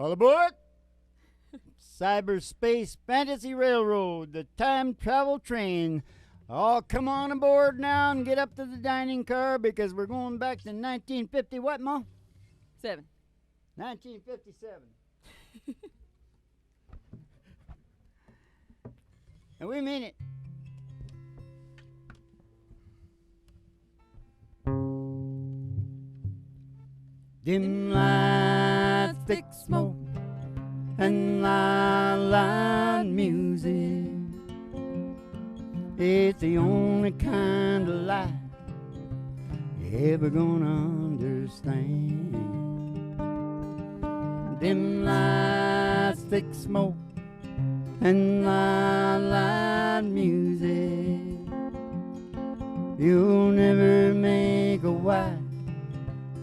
All aboard! Cyberspace Fantasy Railroad, the time travel train. Oh, come on aboard now and get up to the dining car because we're going back to 1950. What, Ma? 7. 1957. And we mean it. Dim lights, thick smoke, and loud music. It's the only kind of life you're ever gonna understand. Dim lights, thick smoke, and loud music. You'll never make a wife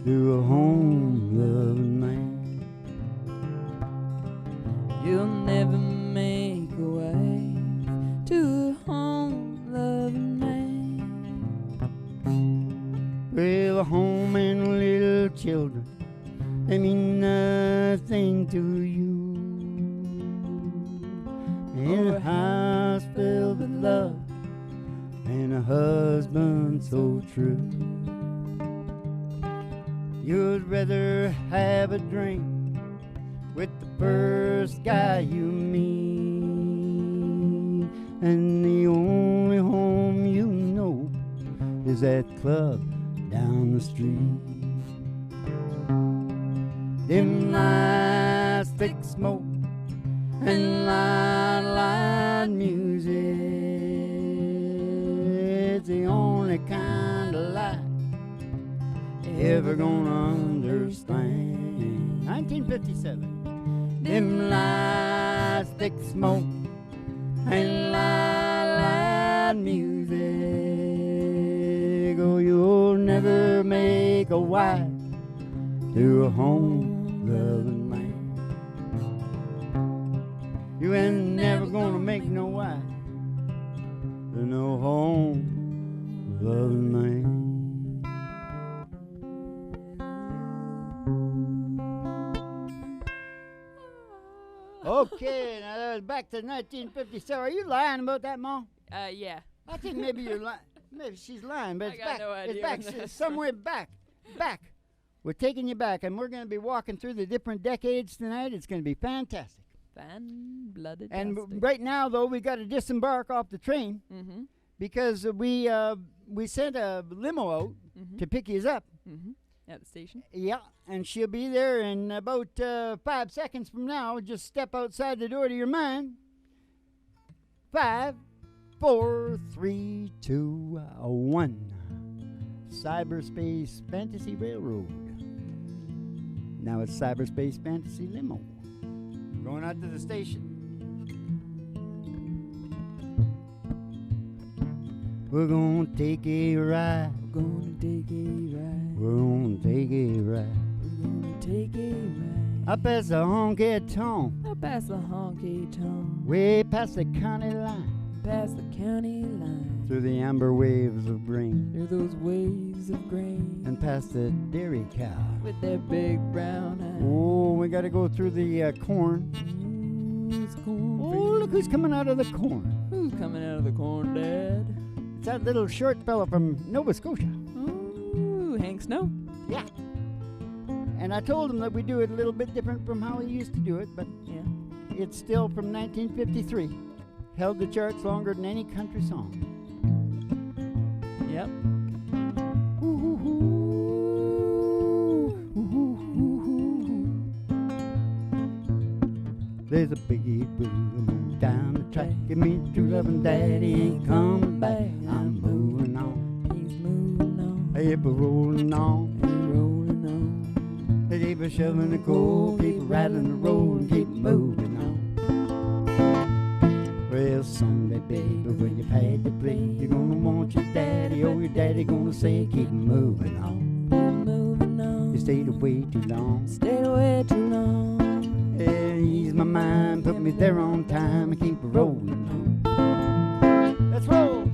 to a home-loving man. You'll never make a wife to a home-loving man. Well, a home and little children, they mean nothing to you. In a house filled with love and a husband so true. You'd rather have a drink with the first guy you meet, and the only home you know is that club down the street. Dim lights, thick smoke, and loud music. It's the only kind of life ever gonna understand. 1957. Dim lights, thick smoke, and loud music. Oh, you'll never make a wife to a home-loving man. You ain't never gonna make no wife to no home-loving man. Okay, now that was back to 1957. Are you lying about that, Ma? Yeah. I think maybe you're lying. Maybe she's lying, but I it's got back. no idea It's back. when that It's somewhere back. Back. We're taking you back, and we're going to be walking through the different decades tonight. It's going to be fantastic. Fan-blooded. And right now, though, we got to disembark off the train Mm-hmm. because we sent a limo out to pick you up. Mm-hmm. At the station. Yeah, and she'll be there in about 5 seconds from now. Just step outside the door to your mind. 5, 4, 3, 2, 1. Cyberspace Fantasy Railroad. Now it's Cyberspace Fantasy Limo. Going out to the station. We're gonna take a ride. We're gonna take a ride. We're gonna take a ride. We're gonna take a ride. Up past the Honky Tonk. Up past the Honky Tonk. Way past the county line. Past the county line. Through the amber waves of grain. Through those waves of grain. And past the dairy cow. With their big brown eyes. Oh, we gotta go through the corn. It's corn. Oh, look who's coming out of the corn. Who's coming out of the corn, Dad? It's that little short fella from Nova Scotia. Ooh, Hank Snow. Yeah. And I told him that we do it a little bit different from how he used to do it, but Yeah. it's still from 1953. Held the charts longer than any country song. Yep. There's a biggie boom down the track. Give me true love and daddy ain't coming back. I'm moving on. He's moving on. Hey, we're rolling on. He's rolling on. They keep a shoveling the coal, keep rattling the road, and keep moving on. Well, someday, baby, when you've had to play, you're gonna want your daddy, or your daddy gonna say, keep moving on. Keep moving on. You stayed away too long. Stayed away too long. Yeah, ease my mind, put me there on time, and keep rolling on. Let's roll.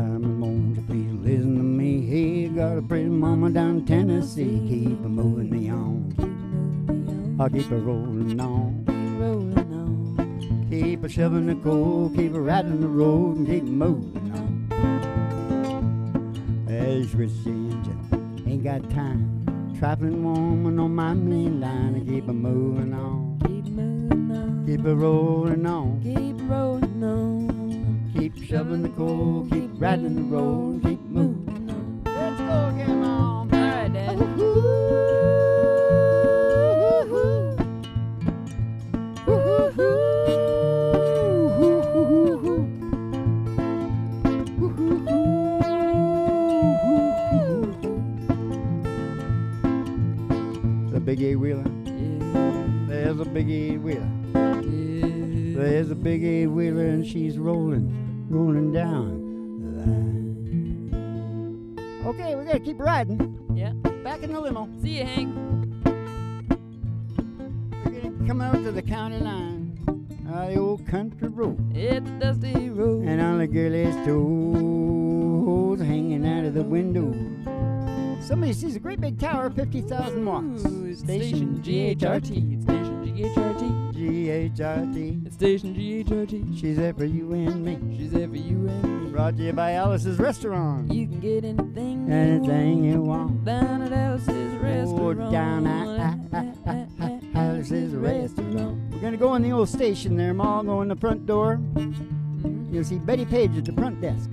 fireman, won't you please listen to me? Hey, got a pretty mama down in Tennessee. Keep a moving me on. I'll keep a rolling on. Rolling on. Keep a shoveling the coal, keep a riding the road, and keep moving on. As rich engine, ain't got time. Traveling woman on my main line, and keep a moving on. Keep moving on. Keep a rolling on. Keep rolling on. Keep shoveling the coal, keep riding the road, and keep moving on. Let's go again, Mom. All right, Dad. The big eight wheeler. Yeah. There's a big eight wheeler. Yeah. There's a big eight wheeler, and she's rolling down the line. Okay, we gotta keep riding. Yeah. Back in the limo. See you, Hank. We're gonna come out to the county line. The old country road. It's a dusty road. And all the girlies' toes hanging out of the window. Somebody sees a great big tower, 50,000 watts. Ooh, it's station GHRT. It's station GHRT. GHRT. It's station GHRT. She's there for you and me. She's there for you and me. Brought to you by Alice's Restaurant. You can get anything You want. down at Alice's Restaurant. Down at Alice's Restaurant. We're gonna go in the old station there, Ma. Go in the front door. You'll see Betty Page at the front desk.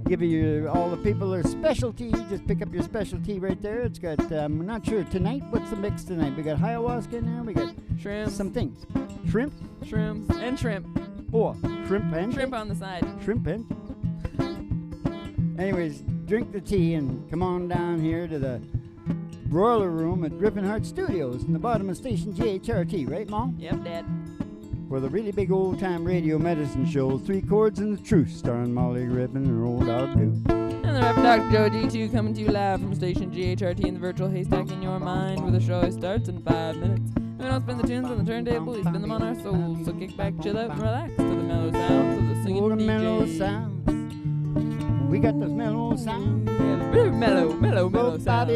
Give you all the people their specialty. Just pick up your specialty right there. It's got, I'm not sure tonight. What's the mix tonight? We got ayahuasca in there. We got Shrimp. some things. Shrimp. Shrimps. And shrimp. Oh, shrimp and Shrimp on the side. shrimp and. Anyways, drink the tea and come on down here to the broiler room at Griffin Hart Studios in the bottom of station GHRT, right, Mom? Yep, Dad. For the really big old-time radio medicine show, 3 Chords and the Truth, starring Molly Griffin and Old Dog Blue. And the Reverend Dr. Joe G2 coming to you live from station GHRT in the virtual haystack in your mind, where the show starts in 5 minutes. And we don't spin the tunes on the turntable, we spin them on our souls. So kick back, chill out, and relax to the mellow sounds of the singing Oh, the DJ. mellow sounds. We got the mellow sound. Yeah, the really mellow sound.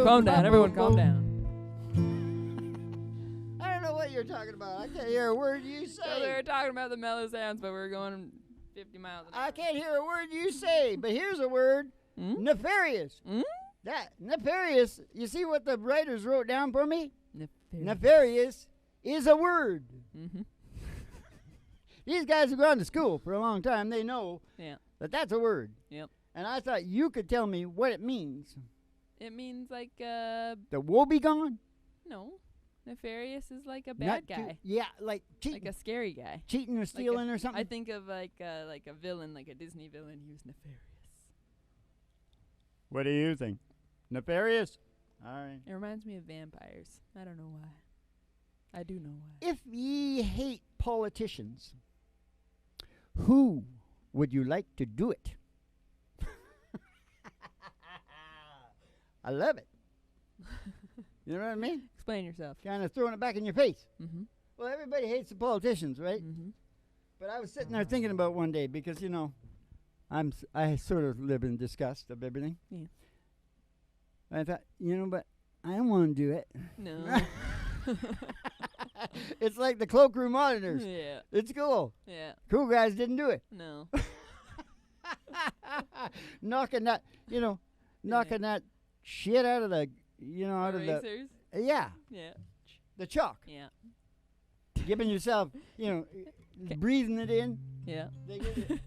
Calm down, everyone, calm down. I don't know what you're talking about. I can't hear a word you So we say. were talking about the mellow sounds, but we were going 50 miles an hour. I can't hear a word you say, but here's a word. Hmm? Nefarious. Hmm? That, nefarious. You see what the writers wrote down for me? Nefarious. Nefarious is a word. Mm-hmm. These guys have gone to school for a long time. They know Yeah. that that's a word. Yep. And I thought you could tell me what it means. It means like, The woe be gone? no. Nefarious is like a Not bad too- guy. yeah, like cheating. Like a scary guy. Cheating or stealing or something? I think of like a villain, like a Disney villain. He was nefarious. What do you think? Nefarious? All right. It reminds me of vampires. I don't know why. I do know why. If ye hate politicians, who would you like to do it? I love it. You know what I mean? Explain yourself. Kind of throwing it back in your face. Mm-hmm. Well, everybody hates the politicians, right? Mm-hmm. But I was sitting there thinking about one day because, you know, I sort of live in disgust of everything. Yeah. I thought, you know, but I don't want to do it. No. It's like the cloakroom auditors. Yeah. It's cool. Yeah. Cool guys didn't do it. No. knocking that, you know, knocking that shit out of the, you know, out of the, Erasers? yeah, Yeah. the chalk. Yeah. Giving yourself, you know, breathing it in. Yeah. They give you-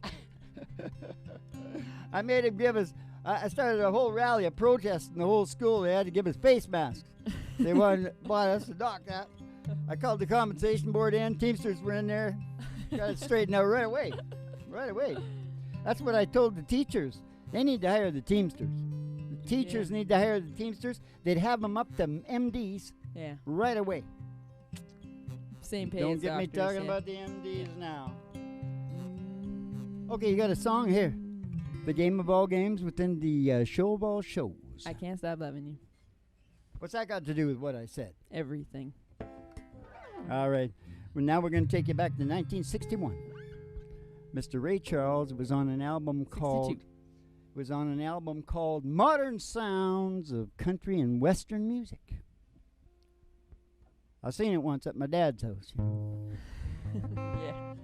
I made him give us. I started a whole rally of protest in the whole school. They had to give us face masks. They wanted us to dock that. I called the compensation board in. Teamsters were in there. Got it straightened out right away. Right away. That's what I told the teachers. They need to hire the Teamsters. The teachers need to hire the Teamsters. They'd have them up to MDs Yeah. right away. Same pay Don't as get me doctors, talking yeah. about the MDs now. Okay, you got a song here. The game of all games within the show of all shows. I can't stop loving you. What's that got to do with what I said? Everything. All right. Well, now we're going to take you back to 1961. Mr. Ray Charles. It was on an album 62. called Modern Sounds of Country and Western Music. I seen it once at my dad's house. Yeah.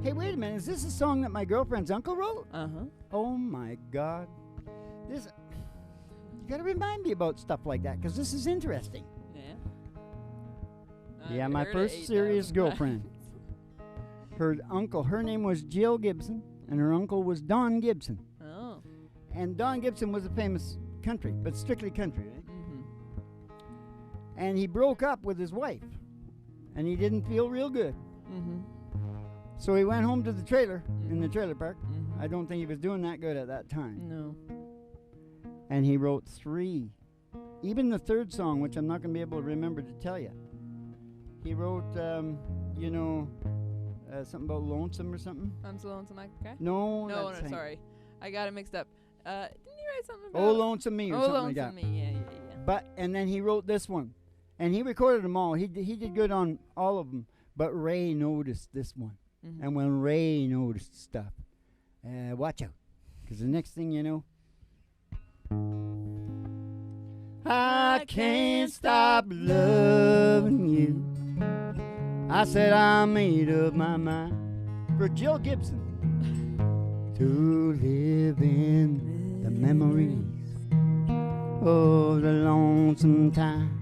Hey, wait a minute. Is this a song that my girlfriend's uncle wrote? Uh-huh. Oh my God. This, you gotta remind me about stuff like that, because this is interesting. Yeah. Yeah, I've my heard it first 8,000 serious times. girlfriend. Her uncle, her name was Jill Gibson, and her uncle was Don Gibson. Oh. And Don Gibson was a famous country, but strictly country, right? Mm-hmm. And he broke up with his wife, and he didn't feel real good. Mm-hmm. So he went home to the trailer, in the trailer park. Mm-hmm. I don't think he was doing that good at that time. No. And he wrote 3. Even the third song, which I'm not going to be able to remember to tell you. He wrote, something about lonesome or something. I'm so lonesome I could cry? No, No, that's sorry. I got it mixed up. Didn't he write something about... Oh, Lonesome Me or Oh, something like that. Lonesome Me. Yeah. But, and then he wrote this one. And he recorded them all. He did good on all of them. But Ray noticed this one. Mm-hmm. And when Ray noticed stuff, watch out. Because the next thing you know, I can't stop loving you. I said I made up my mind for Jill Gibson to live in the memories of the lonesome time.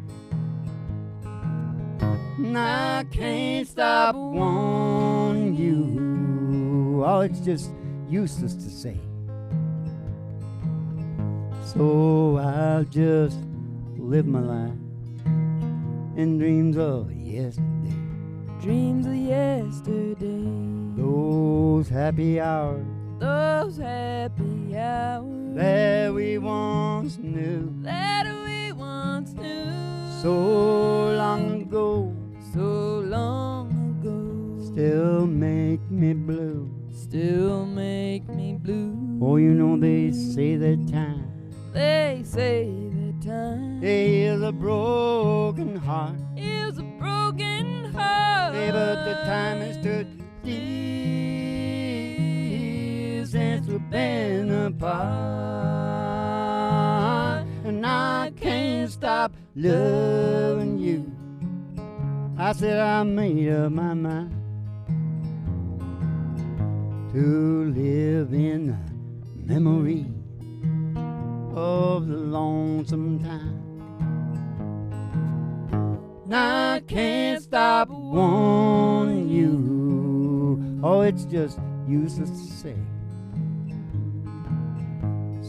And I can't stop wanting you. Oh, it's just useless to say. So I'll just live my life in dreams of yesterday. Dreams of yesterday. Those happy hours Those happy hours that we once knew. that we once knew. So long ago, So long ago. still make me blue. Still make me blue. Oh, you know they say that time They say that time is a broken heart. is a broken heart. Hey, but the time has stood still since we've been apart. And I can't stop loving you. I said I made up my mind to live in the memory of the lonesome time. And I can't stop wanting you. Oh, it's just useless to say.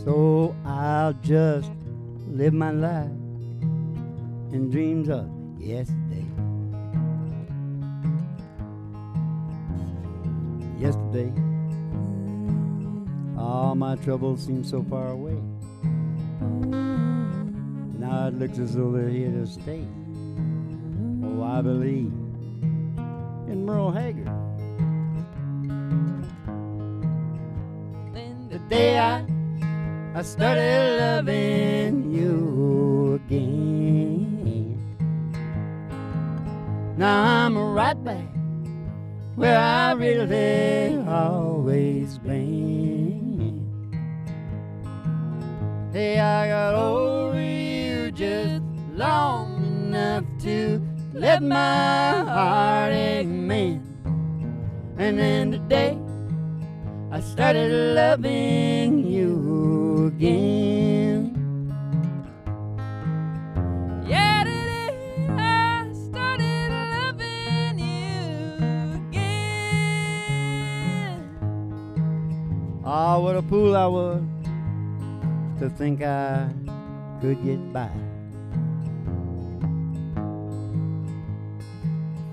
So I'll just live my life in dreams of yesterday. Yesterday, all my troubles seem so far away. Now it looks as though they're here to stay. Oh, I believe in Merle Haggard. The day I started loving you again. Now I'm right back where I really always been. Hey, I got over you just long enough to let my heart amen. And then today I started loving you again. Yeah, today I started loving you again. Ah, what a fool I was to think I could get by.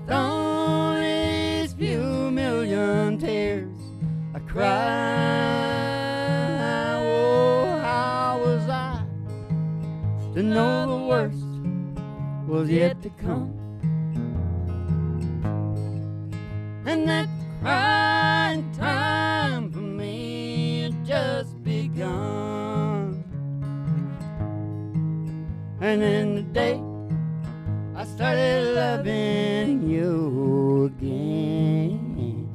Through these few million tears I cry. Oh, how was I to know the worst was yet to come? And that crying time for me had just begun. And then the day I started loving you again.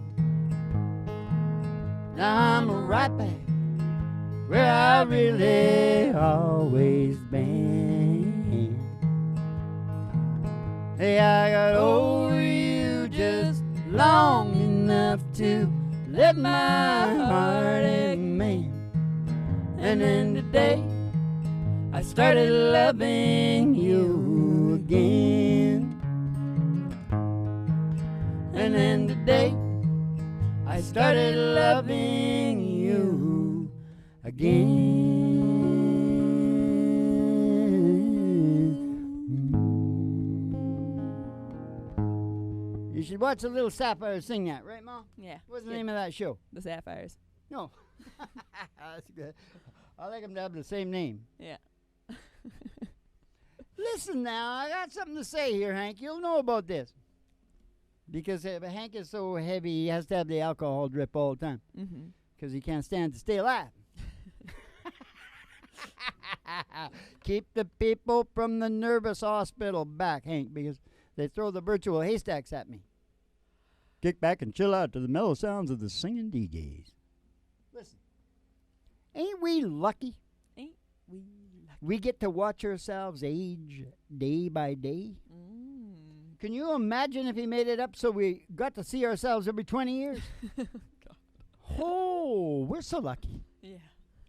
Now I'm right back where I really always been. Hey, I got over you just long enough to let my heart amen. And then today I started loving you again. And then today I started loving you again. You should watch the Little Sapphires sing that, right, Mom? Yeah. What's the name of that show? The Sapphires. No. That's good. I like them to have the same name. Yeah. Listen now, I got something to say here, Hank. You'll know about this. Because Hank is so heavy, he has to have the alcohol drip all the time. Mm-hmm. Because he can't stand to stay alive. Keep the people from the nervous hospital back, Hank, because they throw the virtual haystacks at me. Kick back and chill out to the mellow sounds of the singing DJs. Listen, ain't we lucky? Ain't we lucky? We get to watch ourselves age day by day. Mm. Can you imagine if he made it up so we got to see ourselves every 20 years? God. Oh, we're so lucky. Yeah.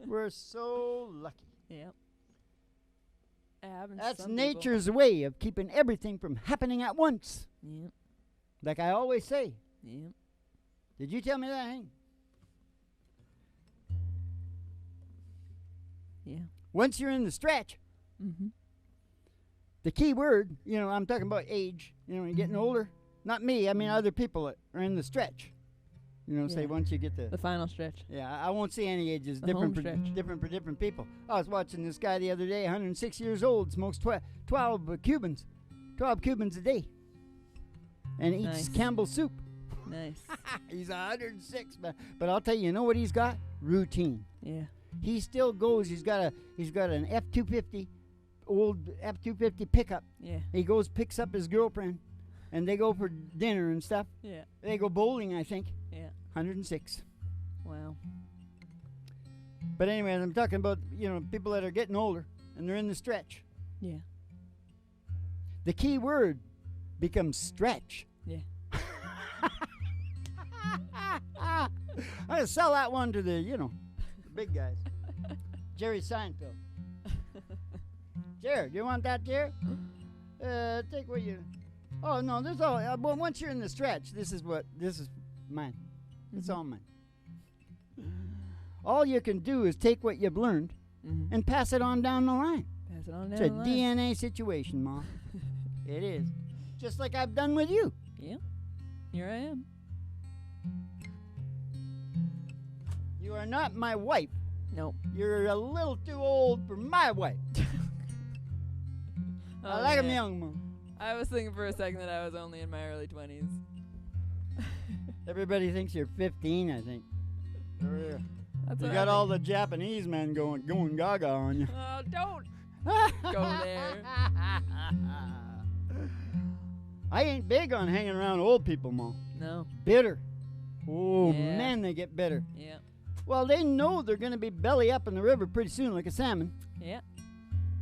We're so lucky. Yep. That's nature's way of keeping everything from happening at once. Yep. Like I always say. Yep. Did you tell me that, Hank? Yeah. Once you're in the stretch, Mm-hmm. the key word, I'm talking about age, you're getting older. Not me, I mean other people that are in the stretch. Say Yeah. once you get The final stretch. Yeah, I won't say any ages. The Different home stretch. different for different people. I was watching this guy the other day, 106 years old, smokes 12 Cubans. 12 Cubans a day. And eats Nice. Campbell's soup. Nice. He's 106, but I'll tell you, what he's got? Routine. Yeah. He still goes. He's got an F-250, old F-250 pickup. Yeah. He goes, picks up his girlfriend, and they go for dinner and stuff. Yeah. They go bowling, I think. Yeah. 106. Wow. But anyways, I'm talking about, people that are getting older and they're in the stretch. Yeah. The key word becomes stretch. Yeah. I'm going to sell that one to the, the big guys. Jerry Seinfeld. Jerry, do you want that, Jerry? Take what you... Oh, no, there's all... well, once you're in the stretch, this is mine. It's all mine. All you can do is take what you've learned and pass it on down the line. Pass it on down It's a the line. DNA situation, Ma. It is. Just like I've done with you. Yeah. Here I am. You are not my wife. Nope. You're a little too old for my wife. I like him young, Ma. I was thinking for a second that I was only in my early 20s. Everybody thinks you're 15, I think. That's You what got I all think. the Japanese men going gaga on you. Oh, don't go there. I ain't big on hanging around old people, Ma. No. Bitter. Oh, Yeah. man, they get bitter. Yeah. Well, they know they're going to be belly up in the river pretty soon like a salmon. Yeah.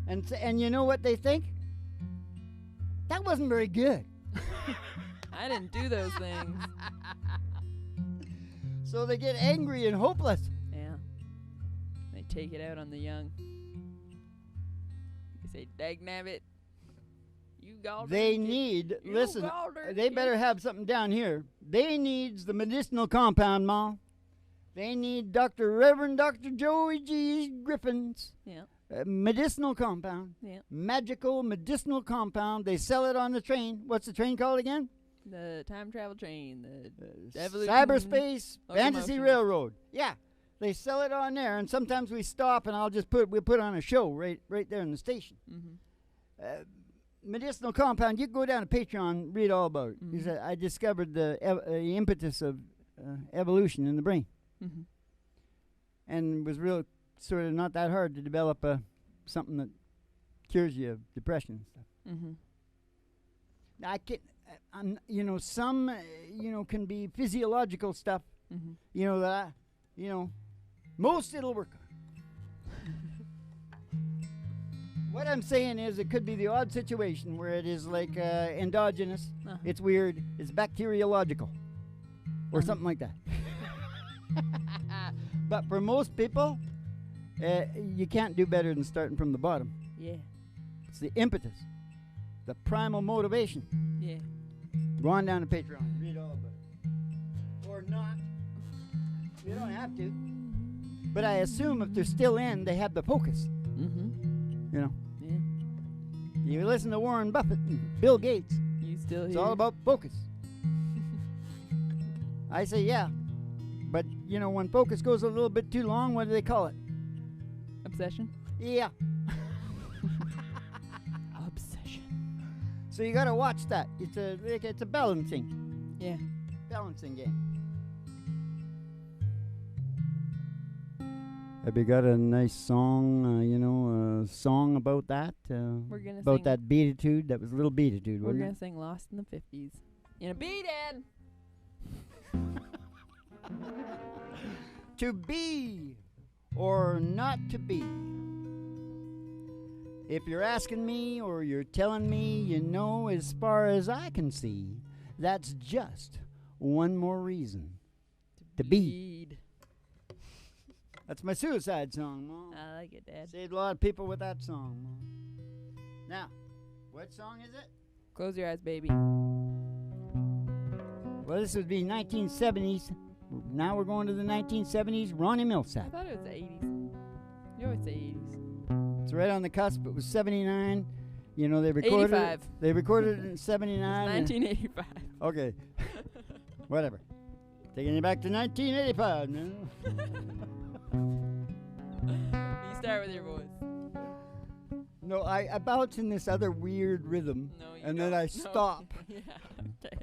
And you know what they think? That wasn't very good. I didn't do those things. So they get angry and hopeless. Yeah. They take it out on the young. They say, "Dagnabbit, you galled They her, kid. need, You listen, galled her, they kid." better have something down here. They needs the medicinal compound, Ma. They need Reverend Dr. Joey G. Griffin's Yeah. medicinal compound. Yeah. Magical medicinal compound. They sell it on the train. What's the train called again? The time travel train. The evolution. Cyberspace Fantasy locomotion. Railroad. Yeah. They sell it on there, and sometimes we stop and we put on a show right there in the station. Mm-hmm. Medicinal compound. You can go down to Patreon, read all about it. He Mhm. said, I discovered the impetus of evolution in the brain, Mm-hmm. and it was real sort of not that hard to develop something that cures you of depression and stuff. Mm-hmm. I can, some can be physiological stuff. Mm-hmm. That you know, most it'll work on. What I'm saying is it could be the odd situation where it is like endogenous. It's weird. It's bacteriological. Or something like that. But for most people, you can't do better than starting from the bottom. Yeah. It's the impetus. The primal motivation. Yeah. Go on down to Patreon and read all about it. Or not. You don't have to. But I assume if they're still in, they have the focus. Mm-hmm. You know? Yeah. You listen to Warren Buffett and Bill Gates. You still It's here? all about focus. I say, yeah. But, you know, when focus goes a little bit too long, what do they call it? Obsession? Yeah. Obsession. So you got to watch that. It's a balancing. Yeah. Balancing game. Have you got a nice song, a song about that? We're gonna about sing. that beatitude? That was a little beatitude, We're wasn't gonna it? sing Lost in the 50s. In a beat-in! To be or not to be. If you're asking me or you're telling me, you know, as far as I can see, that's just one more reason to be. That's my suicide song, Mom. I like it, Dad. Saved a lot of people with that song, Mom. Now, what song is it? Close your eyes, baby. Well, this would be 1970s. Now we're going to the 1970s. Ronnie I Millsap. thought it was the 80s. You always say 80s. It's right on the cusp. It was 79. You know, they recorded 85. They recorded it in 79. 1985. Okay. Whatever. Taking you back to 1985 now. You start with your voice. No, I bounce in this other weird rhythm. No, you And don't. then I No. stop. Yeah. Okay.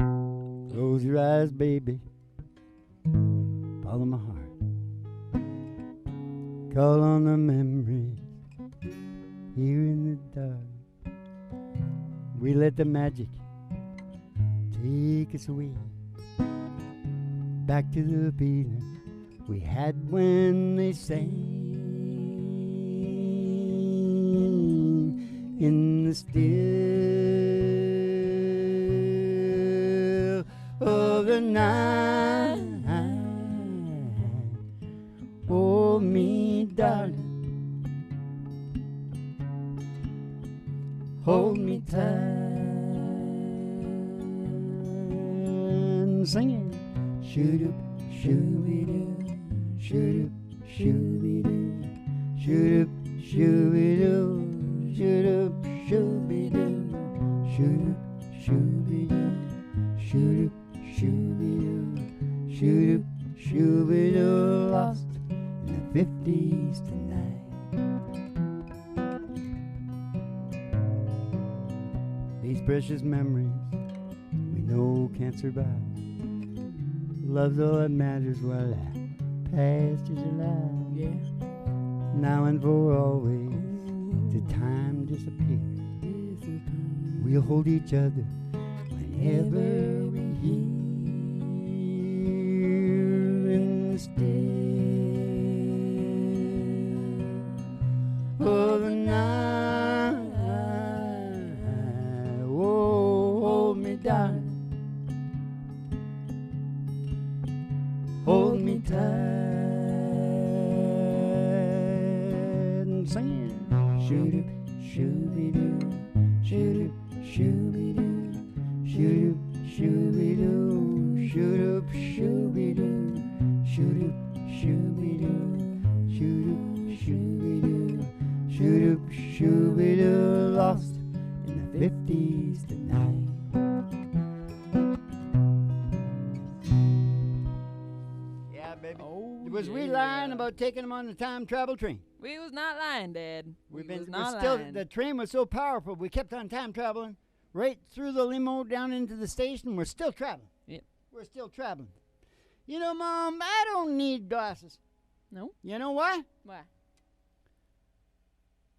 Close your eyes, baby. Follow my heart. Call on the memories here in the dark. We let the magic take us away. Back to the feeling we had when they sang in the still of the night. Hold me, darling. Hold me tight. And sing it. Shoot up, shoo-be-doo. Shoot up, shoo-be-doo. Shoot up, shoo-be-doo. Shoot up, shoo-be-doo. Shoot up, shoo-be-doo. Shoot up, shoo-be-doo. Shoot up, shoo-be-doo. Lost in the 50s tonight. These precious memories we know can't survive. Love's all that matters while our past is alive. Yeah. Now and for always, till time disappears. We'll hold each other whenever we hear in the still of the night. Oh, hold me, darling. Hold me tight and sing it. Shoot up, shoo-be-doo. Shoot up, shoo-be-doo. Shoot up, shoo-be-doo. Shoot up, shoo-be-doo. Shoot up, shoo-be-doo. Shoot up, shoo-be-doo. Shoot up, shoo-be-doo. Lost in the 50s tonight. Yeah, baby. Oh, Was we lying about taking them on the time travel train? We was not lying, Dad. We're was not still, lying. the train was so powerful, we kept on time traveling right through the limo down into the station. We're still traveling. Yep. We're still traveling. You know, Mom, I don't need glasses. No? You know why? Why?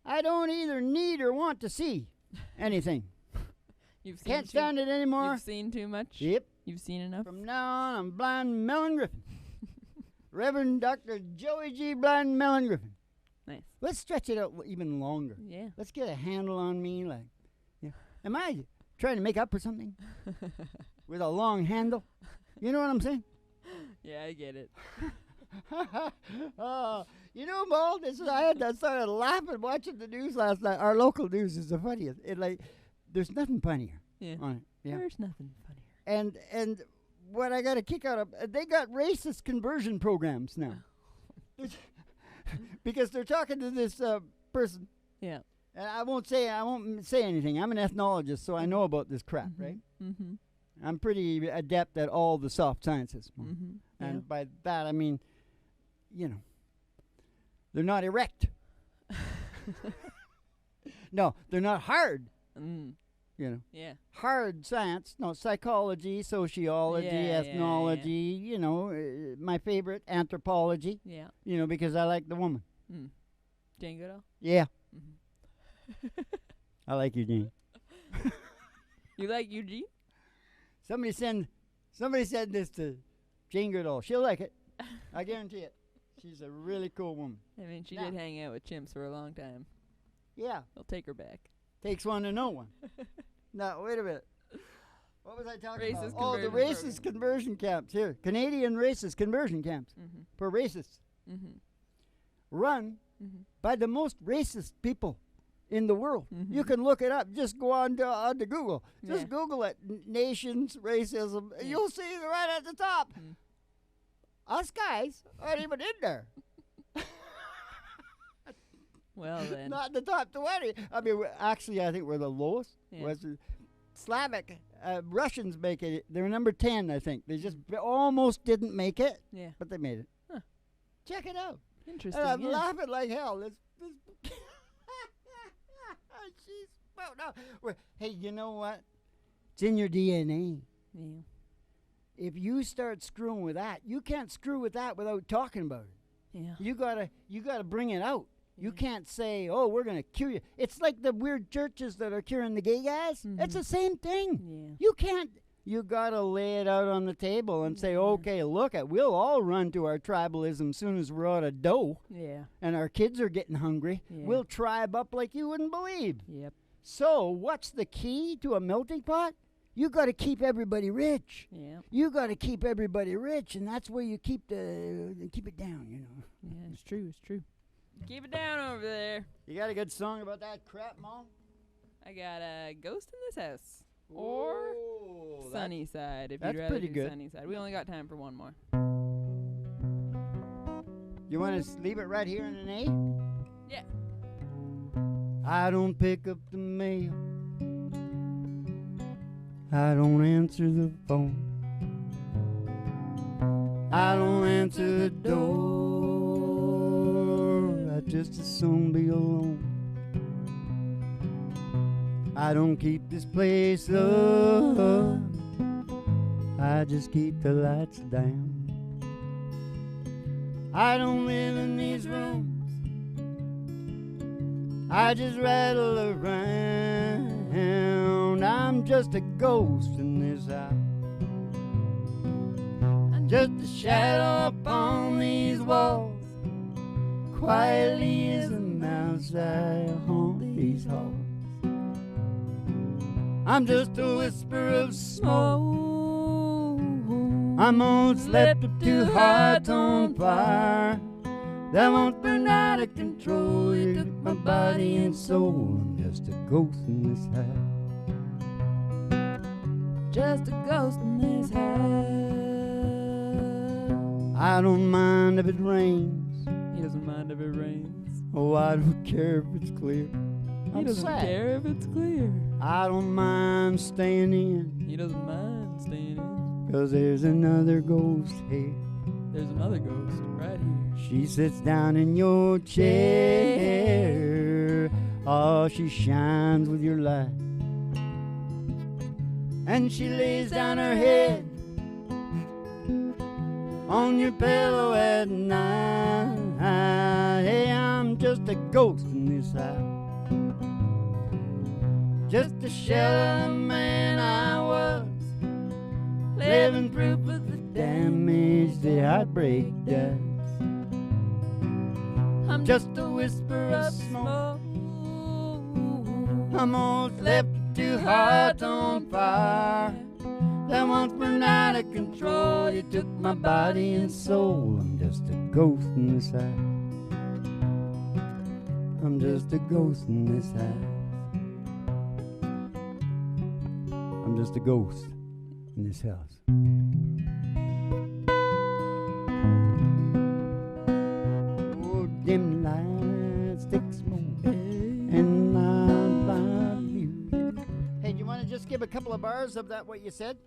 I don't either need or want to see anything. You've seen Can't too, stand it anymore. You've seen too much? Yep. You've seen enough? From now on, I'm blind Melon Griffin. Reverend Dr. Joey G. Blind Melon Griffin. Nice. Let's stretch it out even longer. Yeah. Let's get a handle on me. Like, yeah. Am I trying to make up for something with a long handle? You know what I'm saying? Yeah, I get it. You know, Mo, I started laughing watching the news last night. Our local news is the funniest. There's nothing funnier Yeah. on it. Yeah. There's nothing funnier. And what I got a kick out of, they got racist conversion programs now. Because they're talking to this person. Yeah. And I won't say anything. I'm an ethnologist, so I know about this crap, right? Mm-hmm. I'm pretty adept at all the soft sciences. Mm-hmm. And by that, I mean, they're not erect. No, they're not hard. Mm. Yeah. Hard science. No, psychology, sociology, ethnology, my favorite, anthropology. Yeah. Because I like the woman. Mm. Jane Goodall? Yeah. Mm-hmm. I like you, Jane. You like Eugene? Somebody said this to Jane Goodall. She'll like it. I guarantee it. She's a really cool woman. I mean, she did hang out with chimps for a long time. Yeah. They'll take her back. Takes one to know one. No, wait a minute. What was I talking Racist about? Oh, the racist conversion camps. Here. Canadian racist conversion camps for racists. Mm-hmm. Run by the most racist people in the world. Mm-hmm. You can look it up. Just go on to Google. Just Google it. Nations, racism. Yeah. You'll see it right at the top. Mm. Us guys aren't even in there. Well, then. Not in the top 20. I mean, actually, I think we're the lowest. Yeah. Slavic Russians make it. They're number 10, I think. They just almost didn't make it, Yeah. but they made it. Huh. Check it out. Interesting. And I'm yeah. laughing like hell. This Jeez. Well, no. Hey, you know what? It's in your DNA. Yeah. If you start screwing with that, you can't screw with that without talking about it. Yeah. You gotta bring it out. You Yeah. can't say, "Oh, we're gonna cure you." It's like the weird churches that are curing the gay guys. It's the same thing. Yeah. You can't. You gotta lay it out on the table and say, Yeah. "Okay, look, we'll all run to our tribalism soon as we're out of dough, Yeah. and our kids are getting hungry. Yeah. We'll tribe up like you wouldn't believe." Yep. So, what's the key to a melting pot? You got to keep everybody rich. Yeah. You got to keep everybody rich, and that's where you keep it down. Yeah, it's true. It's true. Keep it down over there. You got a good song about that crap, Mom? I got a Ghost in This House. Or Ooh, Sunny Side, if that's you'd rather pretty do good. Sunny Side. We only got time for one more. You want to leave it right here in an A? Yeah. I don't pick up the mail. I don't answer the phone. I don't answer the door. I just as soon be alone. I don't keep this place up. I just keep the lights down. I don't live in these rooms. I just rattle around. I'm just a ghost in this house. I'm just a shadow upon these walls. Quietly as a mouse I haunt these halls. I'm just a whisper of smoke. I'm all slept up to hearts on fire that won't burn out of control. You took my body and soul. I'm just a ghost in this house. Just a ghost in this house. I don't mind if it rains. He doesn't mind if it rains. Oh, I don't care if it's clear. He doesn't care if it's clear. I don't mind staying in. He doesn't mind staying in. 'Cause there's another ghost here. There's another ghost right here. She sits down in your chair. Oh, she shines with your light. And she lays down her head on your pillow at night. Hey, I'm just a ghost in this house. Just a shell of the man I was, living proof of the damage that heartbreak does. just a whisper of smoke. Almost left two hearts on fire that once burned out of control. You took my body and soul. I'm just a ghost in this house. I'm just a ghost in this house. I'm just a ghost in this house. Oh, dim lights, thick smoke, and night view. Hey, do you want to just give a couple of bars of that, what you said?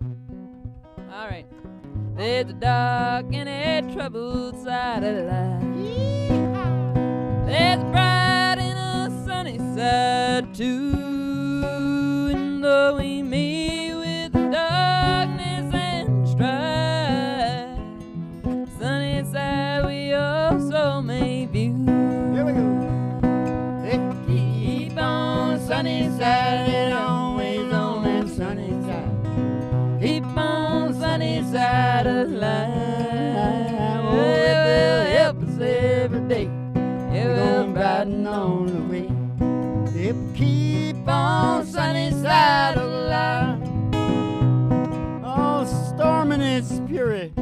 All right. There's a dark and a troubled side of life. There's a bright and a sunny side too. And though we meet with darkness and strife, sunny side we also may view. Here we go. Keep on sunny side and always on that sunny side. Keep on sunny side of life. Oh, it will help us every day. It will brighten on the way. If we keep on sunny side of life. Oh, storm in its fury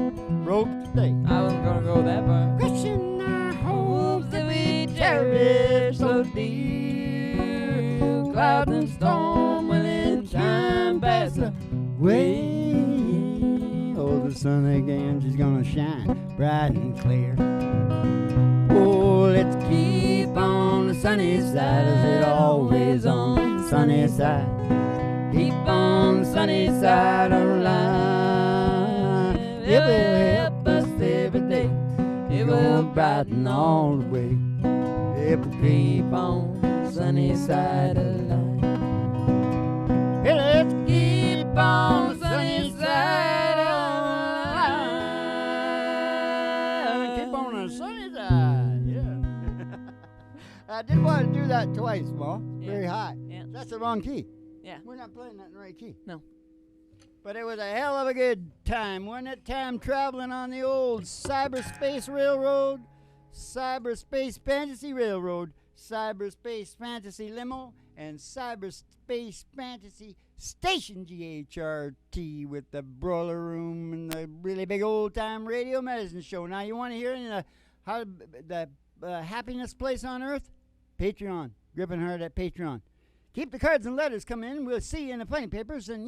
broke today. I wasn't gonna go that far. Crushing our hopes that we cherish so dear. Clouds and storm will in time pass away. Oh, the sun again, she's gonna shine bright and clear. Oh, let's keep on the sunny side, as it always on the sunny side. Keep on the sunny side of life. It will help us every day. It will brighten all the way. If we keep on the sunny side of life. Hey, let's keep on the sunny side of life. Keep on the sunny side, yeah. I didn't want to do that twice, Ma. Very high. Yeah. That's the wrong key. Yeah. We're not playing that in the right key. No. But it was a hell of a good time. Wasn't it time traveling on the old Cyberspace Railroad, Cyberspace Fantasy Railroad, Cyberspace Fantasy Limo, and Cyberspace Fantasy Station GHRT with the broiler room and the really big old time radio medicine show. Now you want to hear the happiness place on earth? Patreon. Gripping Hard at Patreon. Keep the cards and letters coming in. We'll see you in the plenty papers. And